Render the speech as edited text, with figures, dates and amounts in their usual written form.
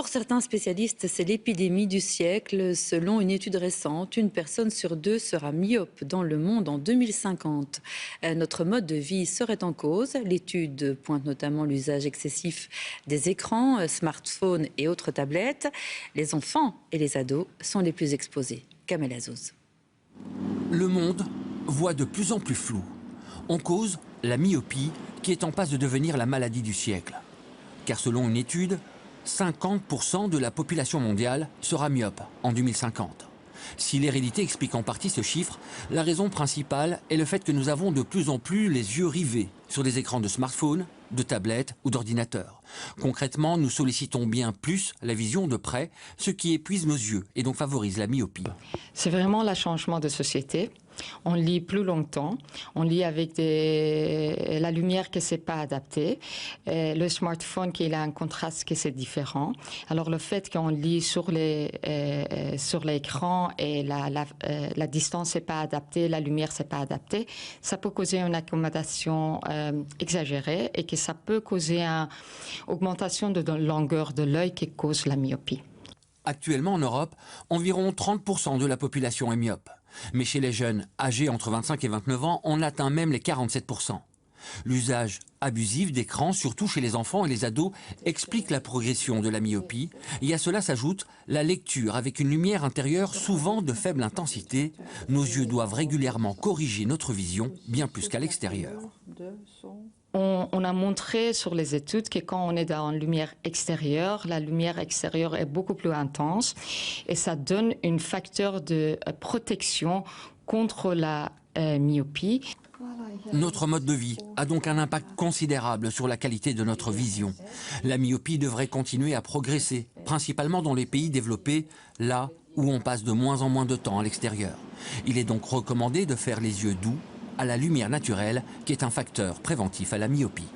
Pour certains spécialistes, c'est l'épidémie du siècle. Selon une étude récente, une personne sur deux sera myope dans le monde en 2050. Notre mode de vie serait en cause. L'étude pointe notamment l'usage excessif des écrans, smartphones et autres tablettes. Les enfants et les ados sont les plus exposés. Kamel Azouz. Le monde voit de plus en plus flou. En cause, la myopie qui est en passe de devenir la maladie du siècle. Car selon une étude, 50% de la population mondiale sera myope en 2050. Si l'hérédité explique en partie ce chiffre, la raison principale est le fait que nous avons de plus en plus les yeux rivés sur des écrans de smartphone, de tablettes ou d'ordinateurs. Concrètement, nous sollicitons bien plus la vision de près, ce qui épuise nos yeux et donc favorise la myopie. C'est vraiment le changement de société. On lit plus longtemps, on lit avec la lumière qui ne s'est pas adaptée, le smartphone qui a un contraste qui est différent. Alors le fait qu'on lit sur l'écran et la distance n'est pas adaptée, la lumière n'est pas adaptée, ça peut causer une accommodation exagérée et que ça peut causer une augmentation de longueur de l'œil qui cause la myopie. Actuellement en Europe, environ 30% de la population est myope. Mais chez les jeunes âgés entre 25 et 29 ans, on atteint même les 47%. L'usage abusif d'écrans, surtout chez les enfants et les ados, explique la progression de la myopie. Et à cela s'ajoute la lecture avec une lumière intérieure souvent de faible intensité. Nos yeux doivent régulièrement corriger notre vision, bien plus qu'à l'extérieur. On a montré sur les études que quand on est dans la lumière extérieure est beaucoup plus intense et ça donne un facteur de protection contre la myopie. Notre mode de vie a donc un impact considérable sur la qualité de notre vision. La myopie devrait continuer à progresser, principalement dans les pays développés, là où on passe de moins en moins de temps à l'extérieur. Il est donc recommandé de faire les yeux doux à la lumière naturelle, qui est un facteur préventif à la myopie.